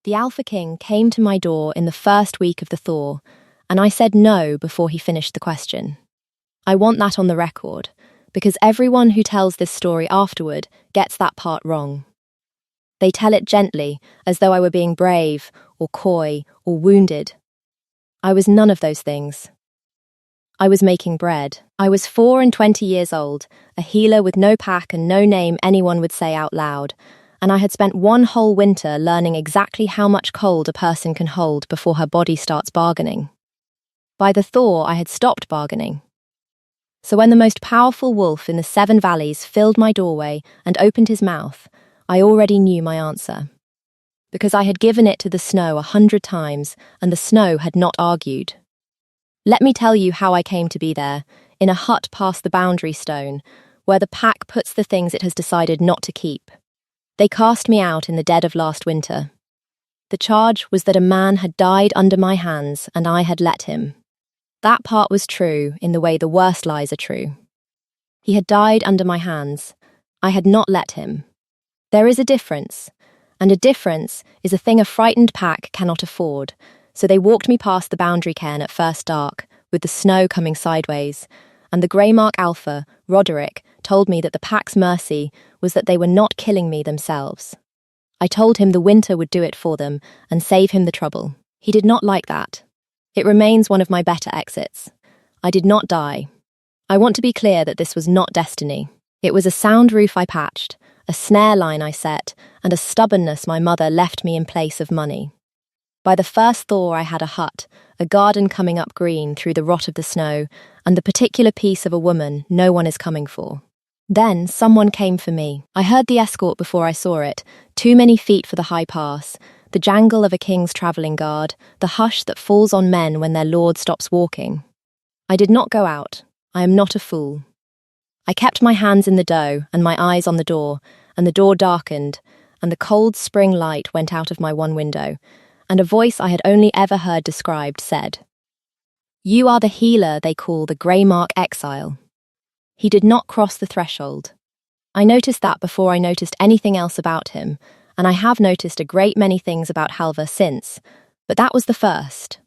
The Alpha King came to my door in the first week of the thaw, and I said no before he finished the question. I want that on the record, because everyone who tells this story afterward gets that part wrong. They tell it gently, as though I were being brave, or coy, or wounded. I was none of those things. I was making bread. I was 24 years old, a healer with no pack and no name anyone would say out loud, and I had spent one whole winter learning exactly how much cold a person can hold before her body starts bargaining. By the thaw, I had stopped bargaining. So when the most powerful wolf in the 7 valleys filled my doorway and opened his mouth, I already knew my answer. Because I had given it to the snow 100 times, and the snow had not argued. Let me tell you how I came to be there, in a hut past the boundary stone, where the pack puts the things it has decided not to keep. They cast me out in the dead of last winter. The charge was that a man had died under my hands, and I had let him. That part was true in the way the worst lies are true. He had died under my hands. I had not let him. There is a difference, and a difference is a thing a frightened pack cannot afford, so they walked me past the boundary cairn at first dark, with the snow coming sideways, and the Greymark Alpha, Roderick, told me that the pack's mercy was that they were not killing me themselves. I told him the winter would do it for them and save him the trouble. He did not like that. It remains one of my better exits. I did not die. I want to be clear that this was not destiny. It was a sound roof I patched, a snare line I set, and a stubbornness my mother left me in place of money. By the first thaw I had a hut, a garden coming up green through the rot of the snow, and the particular piece of a woman no one is coming for. Then someone came for me. I heard the escort before I saw it, too many feet for the high pass, the jangle of a king's travelling guard, the hush that falls on men when their lord stops walking. I did not go out. I am not a fool. I kept my hands in the dough and my eyes on the door, and the door darkened, and the cold spring light went out of my one window, and a voice I had only ever heard described said, "You are the healer they call the Greymark Exile." He did not cross the threshold. I noticed that before I noticed anything else about him, and I have noticed a great many things about Halvar since, but that was the first.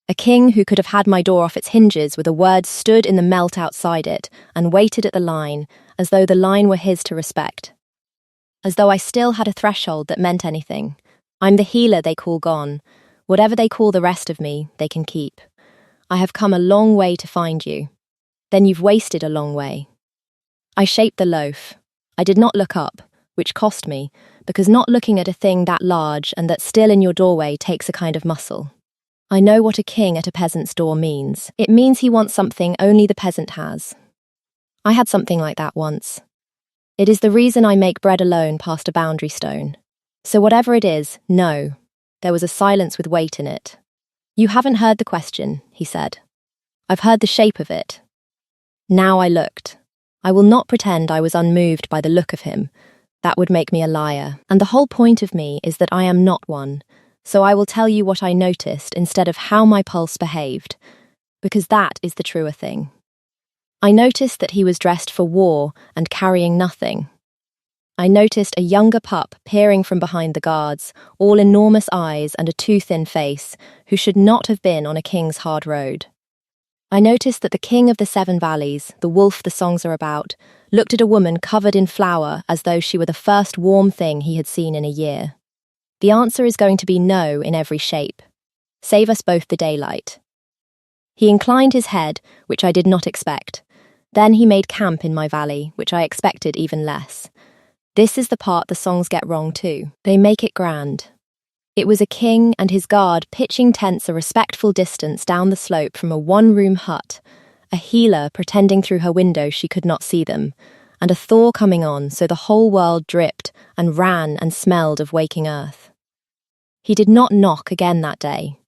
A king who could have had my door off its hinges with a word stood in the melt outside it and waited at the line, as though the line were his to respect. As though I still had a threshold that meant anything. I'm the healer they call gone. Whatever they call the rest of me, they can keep. I have come a long way to find you. Then you've wasted a long way. I shaped the loaf. I did not look up, which cost me, because not looking at a thing that large and that's still in your doorway takes a kind of muscle. I know what a king at a peasant's door means. It means he wants something only the peasant has. I had something like that once. It is the reason I make bread alone past a boundary stone. So whatever it is, no. There was a silence with weight in it. You haven't heard the question, he said. I've heard the shape of it. Now I looked. I will not pretend I was unmoved by the look of him. That would make me a liar. And the whole point of me is that I am not one. So I will tell you what I noticed instead of how my pulse behaved, because that is the truer thing. I noticed that he was dressed for war and carrying nothing. I noticed a younger pup peering from behind the guards, all enormous eyes and a too-thin face, who should not have been on a king's hard road. I noticed that the king of the 7 valleys, the wolf the songs are about, looked at a woman covered in flour as though she were the first warm thing he had seen in a year. The answer is going to be no in every shape. Save us both the daylight. He inclined his head, which I did not expect. Then he made camp in my valley, which I expected even less. This is the part the songs get wrong too. They make it grand. It was a king and his guard pitching tents a respectful distance down the slope from a one-room hut, a healer pretending through her window she could not see them, and a thaw coming on so the whole world dripped and ran and smelled of waking earth. He did not knock again that day.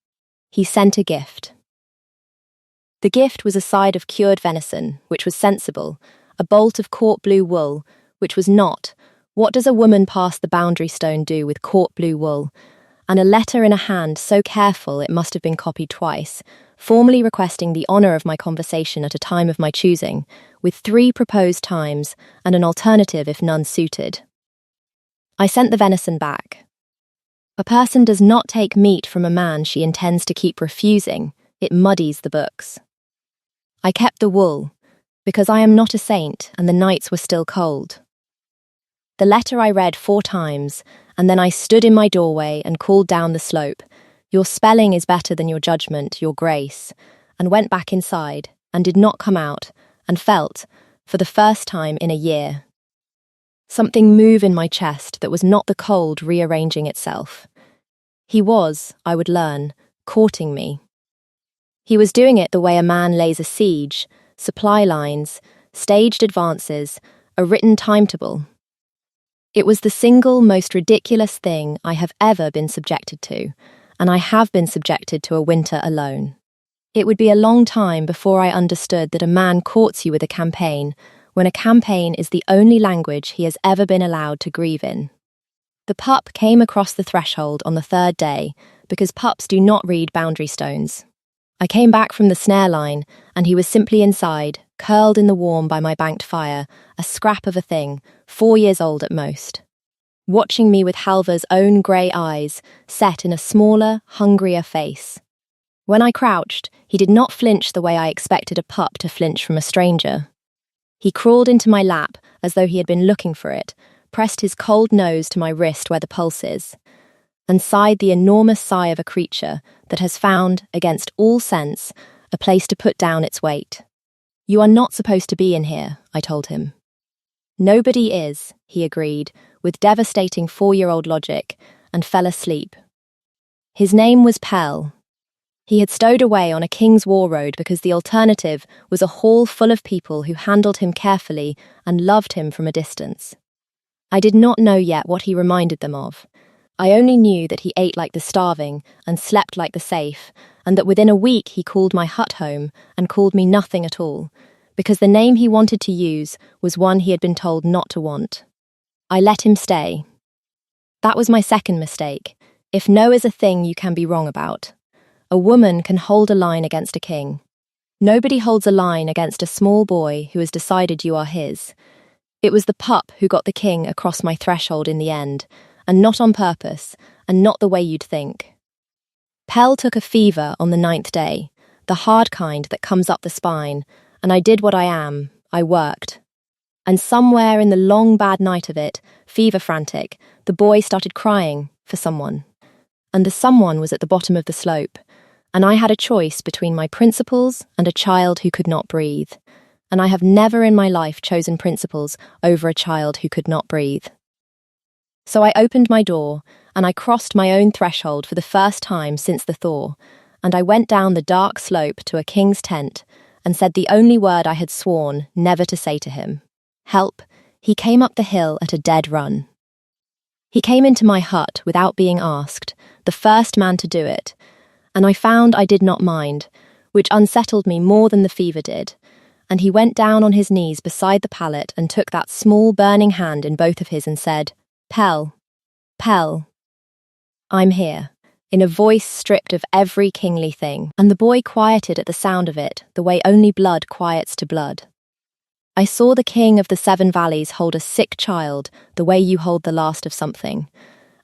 He sent a gift. The gift was a side of cured venison, which was sensible, a bolt of court blue wool, which was not. What does a woman past the boundary stone do with court blue wool? And a letter in a hand so careful it must have been copied twice, formally requesting the honour of my conversation at a time of my choosing, with 3 proposed times and an alternative if none suited. I sent the venison back. A person does not take meat from a man she intends to keep refusing. It muddies the books. I kept the wool, because I am not a saint and the nights were still cold. The letter I read 4 times, and then I stood in my doorway and called down the slope, "Your spelling is better than your judgment, your grace," and went back inside, and did not come out, and felt, for the first time in a year, something move in my chest that was not the cold rearranging itself. He was, I would learn, courting me. He was doing it the way a man lays a siege, supply lines, staged advances, a written timetable. It was the single most ridiculous thing I have ever been subjected to, and I have been subjected to a winter alone. It would be a long time before I understood that a man courts you with a campaign, when a campaign is the only language he has ever been allowed to grieve in. The pup came across the threshold on the 3rd day, because pups do not read boundary stones. I came back from the snare line, and he was simply inside, curled in the warm by my banked fire, a scrap of a thing, 4 years old at most, watching me with Halvar's own grey eyes, set in a smaller, hungrier face. When I crouched, he did not flinch the way I expected a pup to flinch from a stranger. He crawled into my lap as though he had been looking for it, pressed his cold nose to my wrist where the pulse is, and sighed the enormous sigh of a creature that has found, against all sense, a place to put down its weight. "You are not supposed to be in here," I told him. "Nobody is," he agreed, with devastating 4-year-old logic, and fell asleep. His name was Pell. He had stowed away on a King's War road because the alternative was a hall full of people who handled him carefully and loved him from a distance. I did not know yet what he reminded them of. I only knew that he ate like the starving and slept like the safe, and that within a week he called my hut home and called me nothing at all, because the name he wanted to use was one he had been told not to want. I let him stay. That was my second mistake. If no is a thing you can be wrong about. A woman can hold a line against a king. Nobody holds a line against a small boy who has decided you are his. It was the pup who got the king across my threshold in the end, and not on purpose, and not the way you'd think. Pell took a fever on the 9th day, the hard kind that comes up the spine, and I did what I am, I worked. And somewhere in the long bad night of it, fever frantic, the boy started crying for someone. And the someone was at the bottom of the slope, and I had a choice between my principles and a child who could not breathe. And I have never in my life chosen principles over a child who could not breathe. So I opened my door, and I crossed my own threshold for the first time since the thaw, and I went down the dark slope to a king's tent, and said the only word I had sworn never to say to him. Help. He came up the hill at a dead run. He came into my hut without being asked, the first man to do it, and I found I did not mind, which unsettled me more than the fever did, and he went down on his knees beside the pallet and took that small burning hand in both of his and said, "Pell, Pell, I'm here," in a voice stripped of every kingly thing, and the boy quieted at the sound of it, the way only blood quiets to blood. I saw the king of the 7 valleys hold a sick child the way you hold the last of something,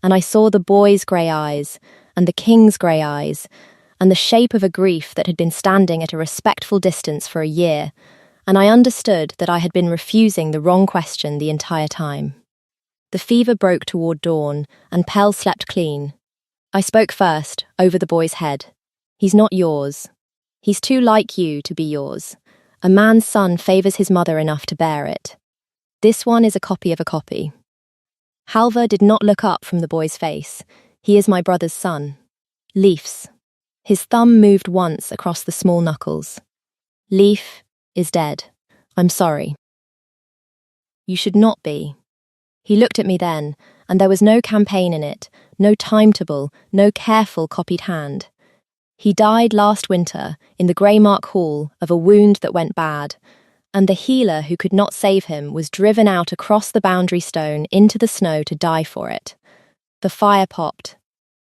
and I saw the boy's grey eyes, and the king's grey eyes, and the shape of a grief that had been standing at a respectful distance for a year, and I understood that I had been refusing the wrong question the entire time. The fever broke toward dawn, and Pell slept clean. I spoke first, over the boy's head. "He's not yours. He's too like you to be yours. A man's son favours his mother enough to bear it. This one is a copy of a copy." Halvar did not look up from the boy's face. He is my brother's son. Leif's. His thumb moved once across the small knuckles. Leif is dead. I'm sorry. You should not be. He looked at me then, and there was no campaign in it, no timetable, no careful copied hand. He died last winter in the Greymark Hall of a wound that went bad, and the healer who could not save him was driven out across the boundary stone into the snow to die for it. The fire popped.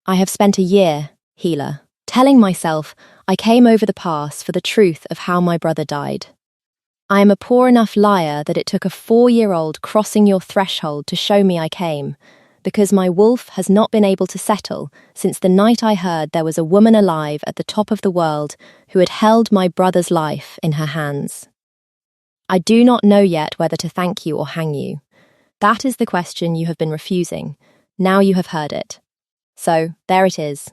I have spent a year, healer, telling myself I came over the pass for the truth of how my brother died. I am a poor enough liar that it took a 4-year-old crossing your threshold to show me I came, because my wolf has not been able to settle since the night I heard there was a woman alive at the top of the world who had held my brother's life in her hands. I do not know yet whether to thank you or hang you. That is the question you have been refusing. Now you have heard it. So, there it is.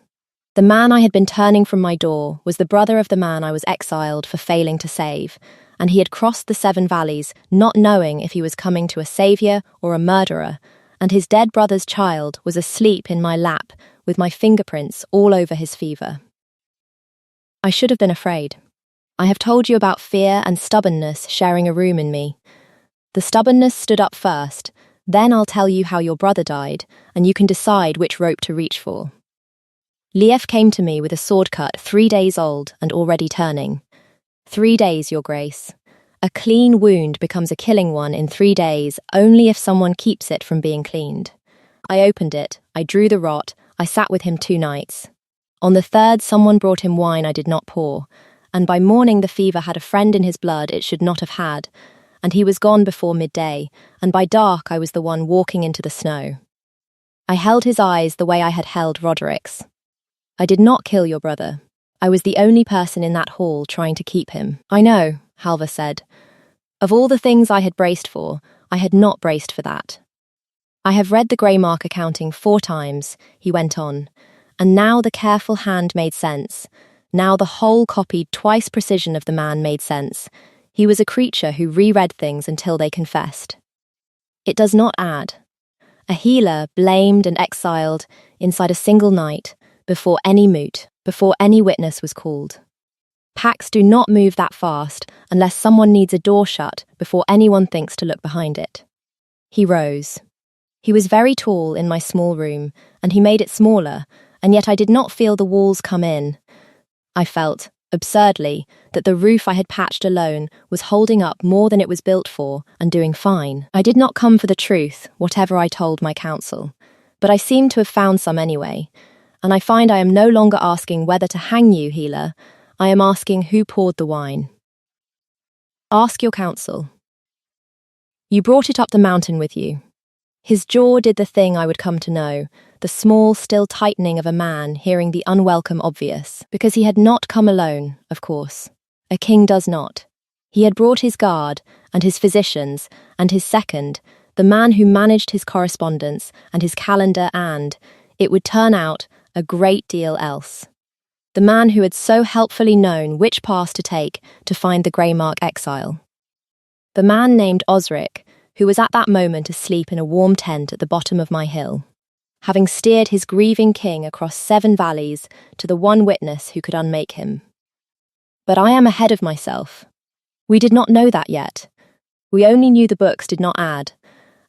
The man I had been turning from my door was the brother of the man I was exiled for failing to save, and he had crossed the 7 valleys not knowing if he was coming to a saviour or a murderer, and his dead brother's child was asleep in my lap with my fingerprints all over his fever. I should have been afraid. I have told you about fear and stubbornness sharing a room in me. The stubbornness stood up first, then I'll tell you how your brother died, and you can decide which rope to reach for. Lief came to me with a sword cut 3 days old and already turning. 3 days, Your Grace. A clean wound becomes a killing one in 3 days only if someone keeps it from being cleaned. I opened it, I drew the rot, I sat with him 2 nights. On the 3rd, someone brought him wine I did not pour, and by morning the fever had a friend in his blood it should not have had, and he was gone before midday, and by dark I was the one walking into the snow. I held his eyes the way I had held Roderick's. I did not kill your brother. I was the only person in that hall trying to keep him. I know, Halvar said. Of all the things I had braced for, I had not braced for that. I have read the Greymark accounting 4 times, he went on, and now the careful hand made sense. Now the whole copied twice precision of the man made sense. He was a creature who reread things until they confessed. It does not add. A healer blamed and exiled inside a single night, before any moot, before any witness was called. Packs do not move that fast unless someone needs a door shut before anyone thinks to look behind it. He rose. He was very tall in my small room, and he made it smaller, and yet I did not feel the walls come in. I felt, absurdly, that the roof I had patched alone was holding up more than it was built for and doing fine. I did not come for the truth, whatever I told my council, but I seemed to have found some anyway, and I find I am no longer asking whether to hang you, healer. I am asking who poured the wine. Ask your counsel. You brought it up the mountain with you. His jaw did the thing I would come to know, the small, still tightening of a man hearing the unwelcome obvious, because he had not come alone, of course. A king does not. He had brought his guard, and his physicians, and his second, the man who managed his correspondence, and his calendar and, it would turn out, a great deal else. The man who had so helpfully known which path to take to find the Greymark exile. The man named Osric, who was at that moment asleep in a warm tent at the bottom of my hill, having steered his grieving king across 7 valleys to the one witness who could unmake him. But I am ahead of myself. We did not know that yet. We only knew the books did not add,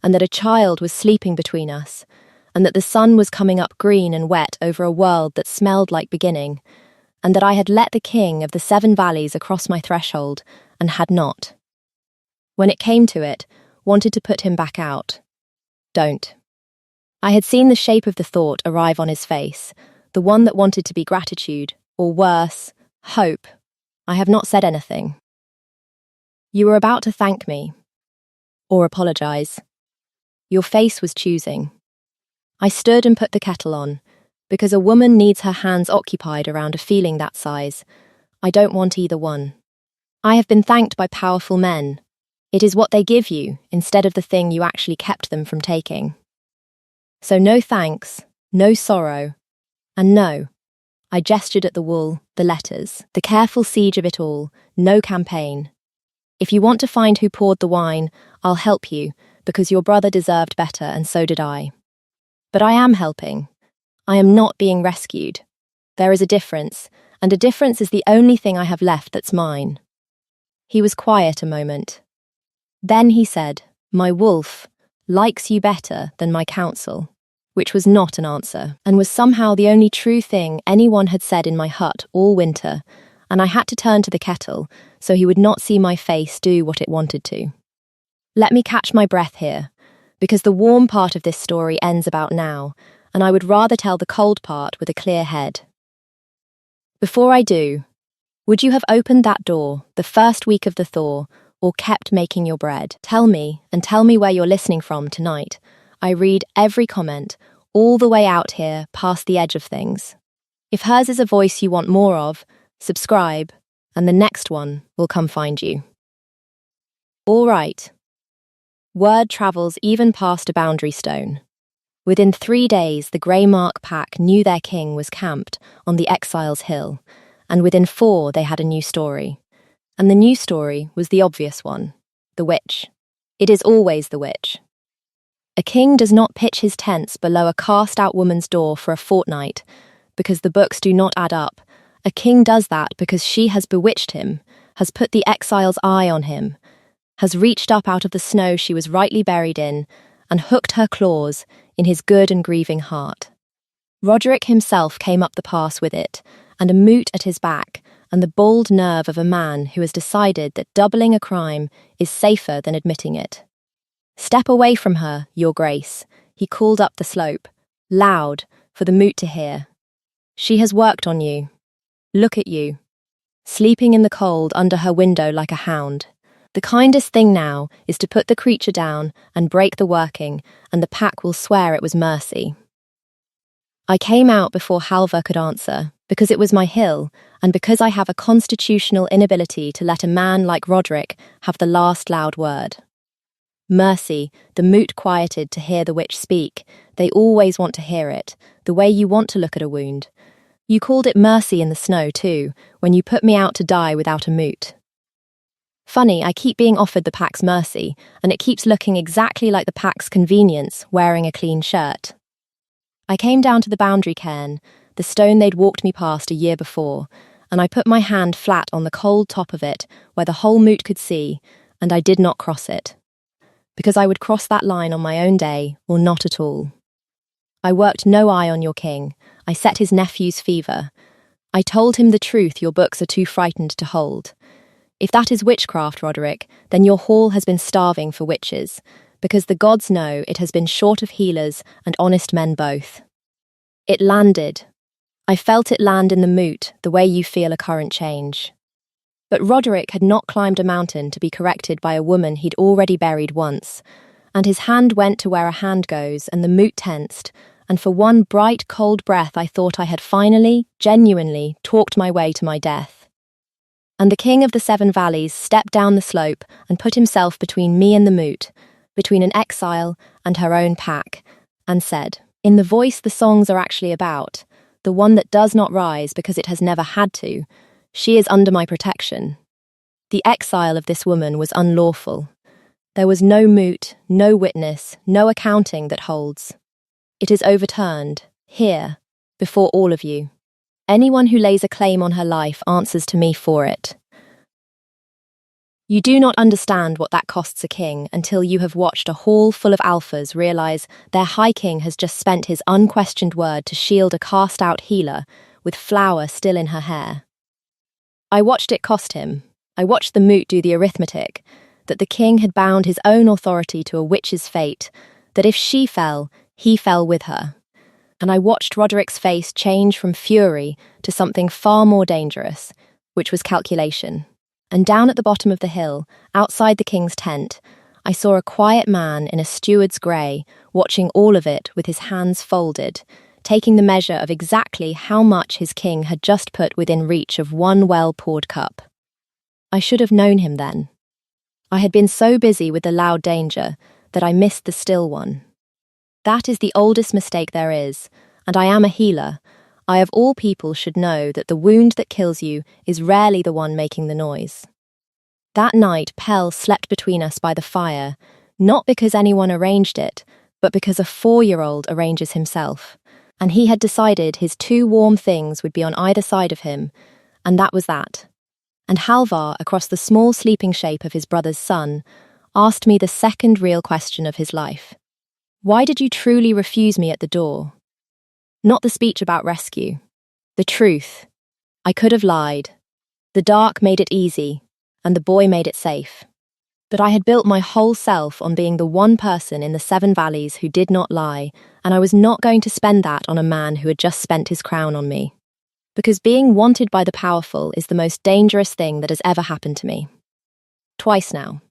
and that a child was sleeping between us, and that the sun was coming up green and wet over a world that smelled like beginning, and that I had let the king of the 7 valleys across my threshold, and had not. When it came to it, wanted to put him back out. Don't. I had seen the shape of the thought arrive on his face, the one that wanted to be gratitude, or worse, hope. I have not said anything. You were about to thank me. Or apologise. Your face was choosing. I stood and put the kettle on, because a woman needs her hands occupied around a feeling that size. I don't want either one. I have been thanked by powerful men. It is what they give you, instead of the thing you actually kept them from taking. So no thanks, no sorrow, and no. I gestured at the wool, the letters, the careful siege of it all, no campaign. If you want to find who poured the wine, I'll help you, because your brother deserved better and so did I. But I am helping. I am not being rescued. There is a difference, and a difference is the only thing I have left that's mine. He was quiet a moment. Then he said, my wolf likes you better than my counsel, which was not an answer, and was somehow the only true thing anyone had said in my hut all winter, and I had to turn to the kettle so he would not see my face do what it wanted to. Let me catch my breath here, because the warm part of this story ends about now, and I would rather tell the cold part with a clear head. Before I do, would you have opened that door the first week of the thaw, or kept making your bread? Tell me, and tell me where you're listening from tonight. I read every comment, all the way out here, past the edge of things. If hers is a voice you want more of, subscribe, and the next one will come find you. All right. Word travels even past a boundary stone. Within 3 days, the Greymark pack knew their king was camped on the Exiles' Hill, and within 4 they had a new story. And the new story was the obvious one, the witch. It is always the witch. A king does not pitch his tents below a cast-out woman's door for a fortnight, because the books do not add up. A king does that because she has bewitched him, has put the exile's eye on him, has reached up out of the snow she was rightly buried in, and hooked her claws in his good and grieving heart. Roderick himself came up the pass with it, and a moot at his back, and the bold nerve of a man who has decided that doubling a crime is safer than admitting it. "Step away from her, your grace," he called up the slope, loud, for the moot to hear. "She has worked on you. Look at you, sleeping in the cold under her window like a hound. The kindest thing now is to put the creature down and break the working, and the pack will swear it was mercy." I came out before Halvar could answer, because it was my hill, and because I have a constitutional inability to let a man like Roderick have the last loud word. Mercy, the moot quieted to hear the witch speak. They always want to hear it, the way you want to look at a wound. You called it mercy in the snow, too, when you put me out to die without a moot. Funny, I keep being offered the pack's mercy, and it keeps looking exactly like the pack's convenience, wearing a clean shirt. I came down to the boundary cairn, the stone they'd walked me past a year before, and I put my hand flat on the cold top of it, where the whole moot could see, and I did not cross it. Because I would cross that line on my own day, or not at all. I worked no eye on your king. I set his nephew's fever. I told him the truth your books are too frightened to hold. If that is witchcraft, Roderick, then your hall has been starving for witches, because the gods know it has been short of healers and honest men both. It landed. I felt it land in the moot, the way you feel a current change. But Roderick had not climbed a mountain to be corrected by a woman he'd already buried once, and his hand went to where a hand goes, and the moot tensed, and for one bright, cold breath I thought I had finally, genuinely, talked my way to my death. And the king of the 7 valleys stepped down the slope and put himself between me and the moot, between an exile and her own pack, and said, in the voice the songs are actually about, the one that does not rise because it has never had to, she is under my protection. The exile of this woman was unlawful. There was no moot, no witness, no accounting that holds. It is overturned, here, before all of you. Anyone who lays a claim on her life answers to me for it. You do not understand what that costs a king until you have watched a hall full of alphas realize their high king has just spent his unquestioned word to shield a cast-out healer with flower still in her hair. I watched it cost him. I watched the moot do the arithmetic, that the king had bound his own authority to a witch's fate, that if she fell, he fell with her. And I watched Roderick's face change from fury to something far more dangerous, which was calculation. And down at the bottom of the hill, outside the king's tent, I saw a quiet man in a steward's grey, watching all of it with his hands folded, taking the measure of exactly how much his king had just put within reach of one well-poured cup. I should have known him then. I had been so busy with the loud danger that I missed the still one. That is the oldest mistake there is, and I am a healer. I of all people should know that the wound that kills you is rarely the one making the noise. That night Pell slept between us by the fire, not because anyone arranged it, but because a 4-year-old arranges himself, and he had decided his 2 warm things would be on either side of him, and that was that. And Halvar, across the small sleeping shape of his brother's son, asked me the second real question of his life. Why did you truly refuse me at the door? Not the speech about rescue. The truth. I could have lied. The dark made it easy, and the boy made it safe. But I had built my whole self on being the one person in the 7 valleys who did not lie, and I was not going to spend that on a man who had just spent his crown on me. Because being wanted by the powerful is the most dangerous thing that has ever happened to me. Twice now.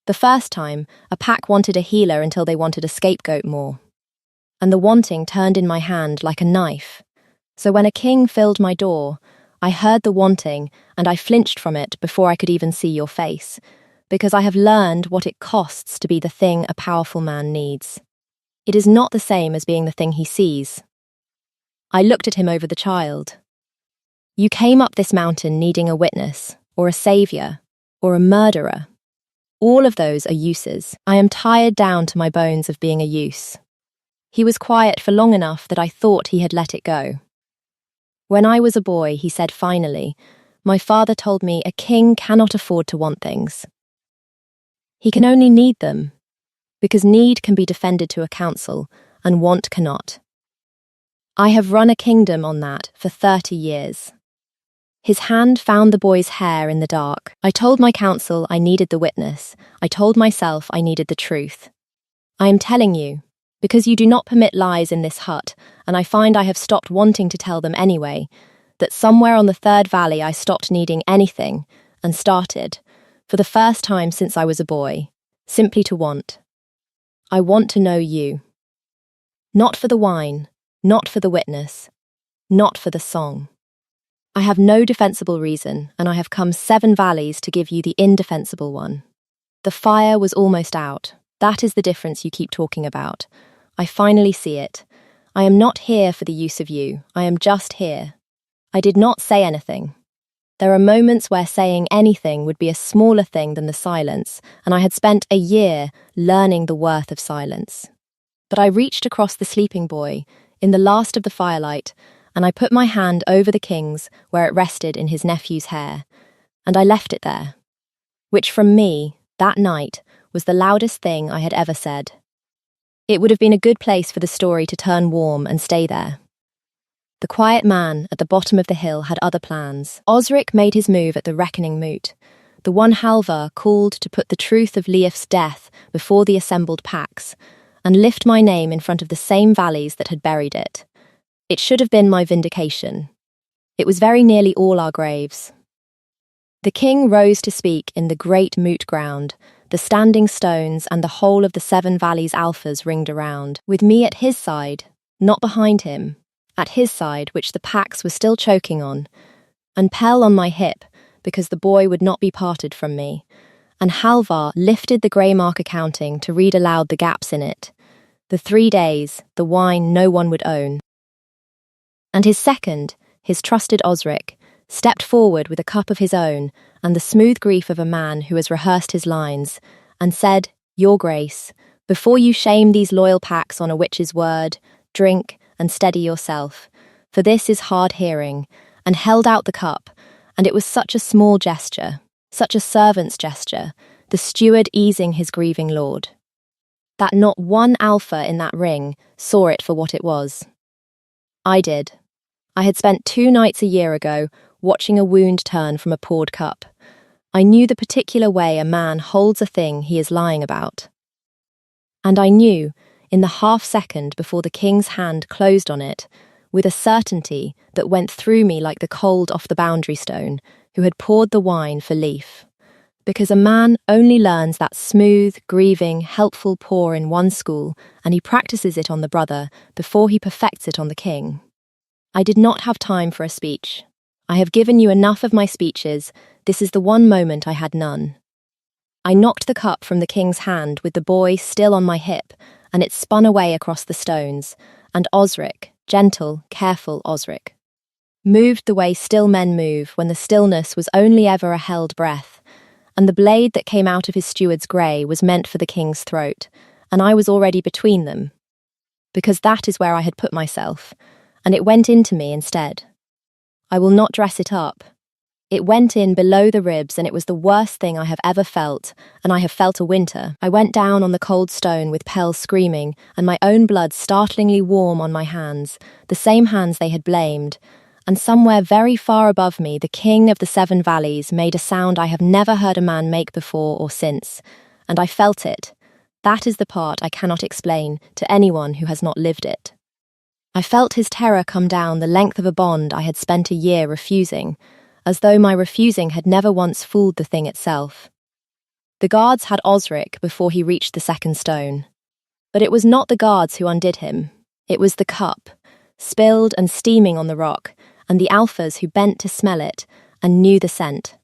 The first time, a pack wanted a healer until they wanted a scapegoat more. And the wanting turned in my hand like a knife. So when a king filled my door, I heard the wanting and I flinched from it before I could even see your face, because I have learned what it costs to be the thing a powerful man needs. It is not the same as being the thing he sees. I looked at him over the child. You came up this mountain needing a witness, or a savior, or a murderer. All of those are uses. I am tired down to my bones of being a use. He was quiet for long enough that I thought he had let it go. When I was a boy, he said finally, my father told me a king cannot afford to want things. He can only need them, because need can be defended to a council, and want cannot. I have run a kingdom on that for 30 years. His hand found the boy's hair in the dark. I told my council I needed the witness. I told myself I needed the truth. I am telling you, because you do not permit lies in this hut, and I find I have stopped wanting to tell them anyway, that somewhere on the third valley I stopped needing anything, and started, for the first time since I was a boy, simply to want. I want to know you. Not for the wine, not for the witness, not for the song. I have no defensible reason, and I have come 7 valleys to give you the indefensible one. The fire was almost out. That is the difference you keep talking about. I finally see it. I am not here for the use of you. I am just here. I did not say anything. There are moments where saying anything would be a smaller thing than the silence, and I had spent a year learning the worth of silence. But I reached across the sleeping boy, in the last of the firelight, and I put my hand over the king's where it rested in his nephew's hair, and I left it there, which from me, that night, was the loudest thing I had ever said. It would have been a good place for the story to turn warm and stay there. The quiet man at the bottom of the hill had other plans. Osric made his move at the reckoning moot, the one Halvar called to put the truth of Leif's death before the assembled packs, and lift my name in front of the same valleys that had buried it. It should have been my vindication. It was very nearly all our graves. The king rose to speak in the great moot ground, the standing stones and the whole of the 7 valleys alphas ringed around, with me at his side, not behind him, at his side which the packs were still choking on, and Pell on my hip, because the boy would not be parted from me, and Halvar lifted the grey mark accounting to read aloud the gaps in it, the 3 days, the wine no one would own. And his second, his trusted Osric, stepped forward with a cup of his own and the smooth grief of a man who has rehearsed his lines, and said, Your Grace, before you shame these loyal packs on a witch's word, drink and steady yourself, for this is hard hearing, and held out the cup, and it was such a small gesture, such a servant's gesture, the steward easing his grieving lord, that not one alpha in that ring saw it for what it was. I did. I had spent 2 nights a year ago watching a wound turn from a poured cup. I knew the particular way a man holds a thing he is lying about. And I knew, in the half-second before the king's hand closed on it, with a certainty that went through me like the cold off the boundary stone, who had poured the wine for Leif. Because a man only learns that smooth, grieving, helpful pour in one school, and he practices it on the brother before he perfects it on the king. I did not have time for a speech. I have given you enough of my speeches. This is the one moment I had none. I knocked the cup from the king's hand with the boy still on my hip, and it spun away across the stones, and Osric, gentle, careful Osric, moved the way still men move when the stillness was only ever a held breath, and the blade that came out of his steward's grey was meant for the king's throat, and I was already between them, because that is where I had put myself, and it went into me instead. I will not dress it up. It went in below the ribs, and it was the worst thing I have ever felt, and I have felt a winter. I went down on the cold stone with Pell screaming, and my own blood startlingly warm on my hands, the same hands they had blamed, and somewhere very far above me the king of the 7 valleys made a sound I have never heard a man make before or since, and I felt it. That is the part I cannot explain to anyone who has not lived it. I felt his terror come down the length of a bond I had spent a year refusing, as though my refusing had never once fooled the thing itself. The guards had Osric before he reached the second stone. But it was not the guards who undid him. It was the cup, spilled and steaming on the rock, and the alphas who bent to smell it and knew the scent.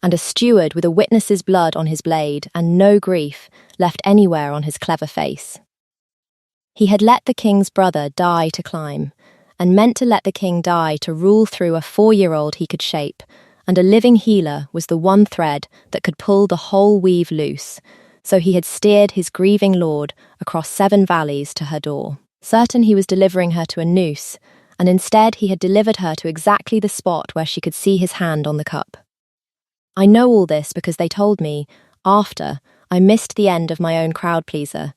And a steward with a witness's blood on his blade and no grief left anywhere on his clever face. He had let the king's brother die to climb, and meant to let the king die to rule through a 4-year-old he could shape, and a living healer was the one thread that could pull the whole weave loose, so he had steered his grieving lord across 7 valleys to her door, certain he was delivering her to a noose, and instead he had delivered her to exactly the spot where she could see his hand on the cup. I know all this because they told me, after I missed the end of my own crowd-pleaser.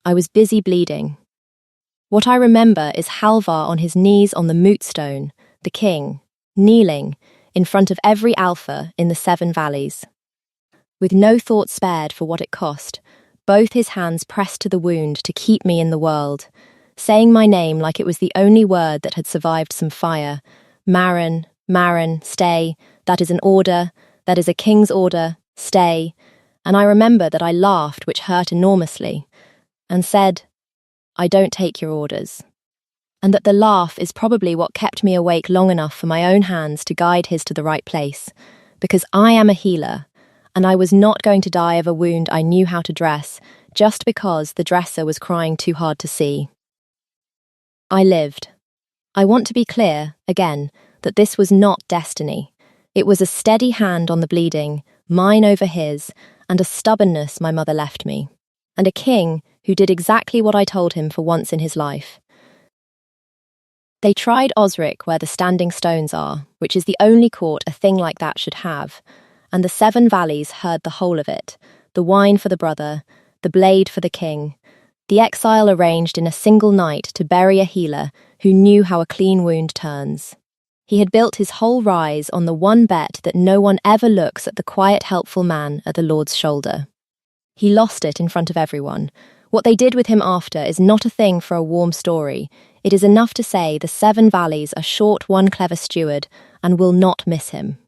I was busy bleeding. What I remember is Halvar on his knees on the moot stone, the king, kneeling, in front of every alpha in the 7 valleys. With no thought spared for what it cost, both his hands pressed to the wound to keep me in the world, saying my name like it was the only word that had survived some fire. Maren, Maren, stay, that is an order, that is a king's order, stay. And I remember that I laughed, which hurt enormously, and said, I don't take your orders. And that the laugh is probably what kept me awake long enough for my own hands to guide his to the right place, because I am a healer, and I was not going to die of a wound I knew how to dress, just because the dresser was crying too hard to see. I lived. I want to be clear, again, that this was not destiny. It was a steady hand on the bleeding, mine over his, and a stubbornness my mother left me, and a king who did exactly what I told him for once in his life. They tried Osric where the standing stones are, which is the only court a thing like that should have, and the 7 valleys heard the whole of it, the wine for the brother, the blade for the king, the exile arranged in a single night to bury a healer who knew how a clean wound turns. He had built his whole rise on the one bet that no one ever looks at the quiet, helpful man at the Lord's shoulder. He lost it in front of everyone. What they did with him after is not a thing for a warm story. It is enough to say the 7 valleys are short one clever steward and will not miss him.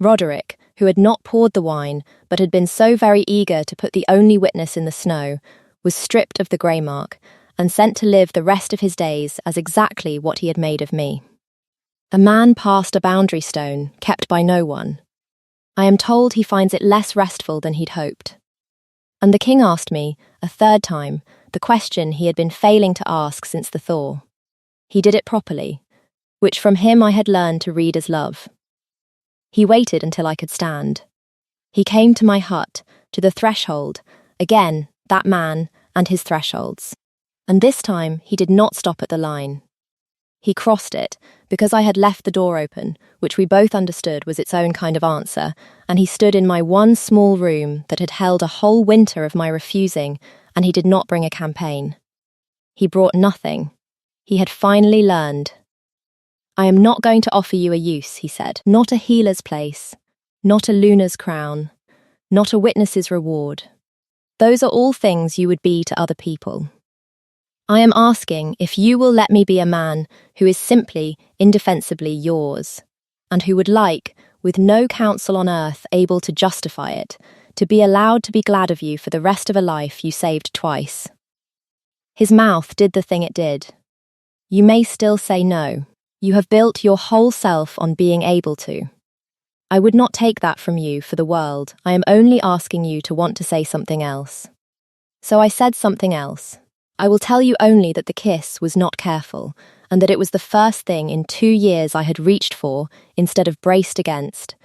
Roderick, who had not poured the wine, but had been so very eager to put the only witness in the snow, was stripped of the grey mark and sent to live the rest of his days as exactly what he had made of me. A man passed a boundary stone, kept by no one. I am told he finds it less restful than he'd hoped. And the king asked me, a 3rd time, the question he had been failing to ask since the thaw. He did it properly, which from him I had learned to read as love. He waited until I could stand. He came to my hut, to the threshold, again, that man and his thresholds. And this time he did not stop at the line. He crossed it, because I had left the door open, which we both understood was its own kind of answer, and he stood in my one small room that had held a whole winter of my refusing, and he did not bring a campaign. He brought nothing. He had finally learned. I am not going to offer you a use, he said, not a healer's place, not a luna's crown, not a witness's reward. Those are all things you would be to other people. I am asking if you will let me be a man who is simply, indefensibly yours, and who would like, with no counsel on earth able to justify it, to be allowed to be glad of you for the rest of a life you saved twice. His mouth did the thing it did. You may still say no. You have built your whole self on being able to. I would not take that from you for the world. I am only asking you to want to say something else. So I said something else. I will tell you only that the kiss was not careful, and that it was the first thing in 2 years I had reached for instead of braced against,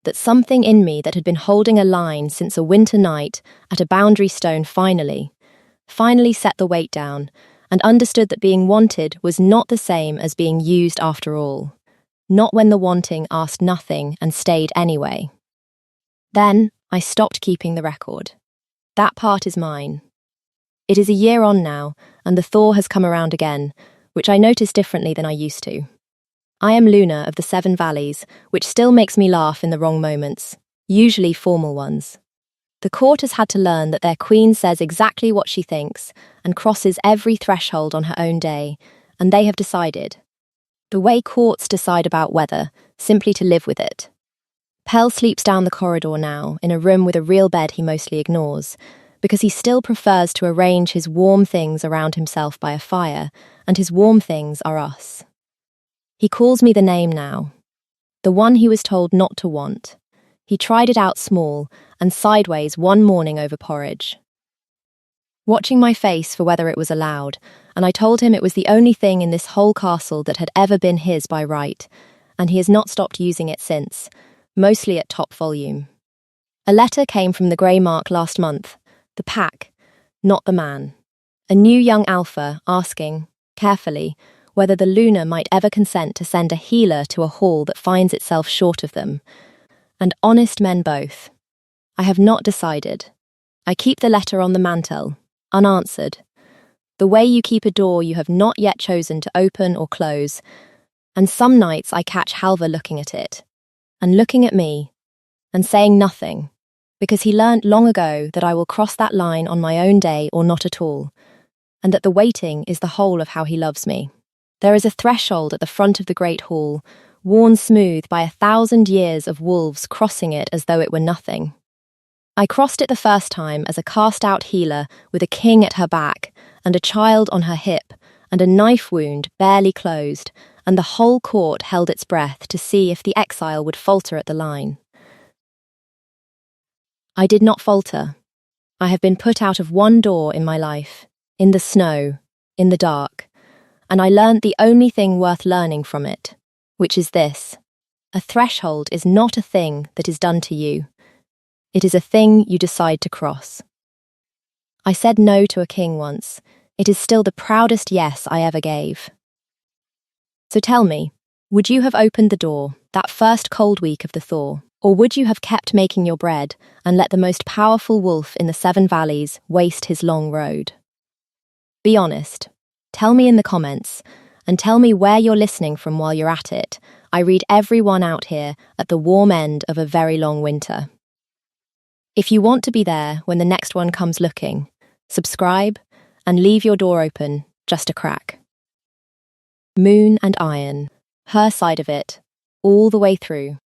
that something in me that had been holding a line since a winter night at a boundary stone finally set the weight down, and understood that being wanted was not the same as being used after all, not when the wanting asked nothing and stayed anyway. Then I stopped keeping the record. That part is mine. It is a year on now, and the thaw has come around again, which I notice differently than I used to. I am Luna of the 7 valleys, which still makes me laugh in the wrong moments, usually formal ones. The court has had to learn that their queen says exactly what she thinks and crosses every threshold on her own day, and they have decided. The way courts decide about weather, simply to live with it. Pell sleeps down the corridor now, in a room with a real bed he mostly ignores, because he still prefers to arrange his warm things around himself by a fire, and his warm things are us. He calls me the name now, the one he was told not to want. He tried it out small and sideways one morning over porridge, watching my face for whether it was allowed, and I told him it was the only thing in this whole castle that had ever been his by right, and he has not stopped using it since, mostly at top volume. A letter came from the Grey Mark last month, the pack, not the man. A new young alpha asking, carefully, whether the Luna might ever consent to send a healer to a hall that finds itself short of them. And honest men both. I have not decided. I keep the letter on the mantel, unanswered. The way you keep a door you have not yet chosen to open or close, and some nights I catch Halvar looking at it, and looking at me, and saying nothing, because he learnt long ago that I will cross that line on my own day or not at all, and that the waiting is the whole of how he loves me. There is a threshold at the front of the great hall, worn smooth by 1,000 years of wolves crossing it as though it were nothing. I crossed it the first time as a cast-out healer with a king at her back and a child on her hip and a knife wound barely closed, and the whole court held its breath to see if the exile would falter at the line. I did not falter. I have been put out of one door in my life, in the snow, in the dark, and I learnt the only thing worth learning from it, which is this: a threshold is not a thing that is done to you. It is a thing you decide to cross. I said no to a king once. It is still the proudest yes I ever gave. So tell me, would you have opened the door that first cold week of the thaw, or would you have kept making your bread and let the most powerful wolf in the 7 valleys waste his long road? Be honest. Tell me in the comments, and tell me where you're listening from while you're at it. I read every one out here at the warm end of a very long winter. If you want to be there when the next one comes looking, subscribe and leave your door open just a crack. Moon and Iron, her side of it, all the way through.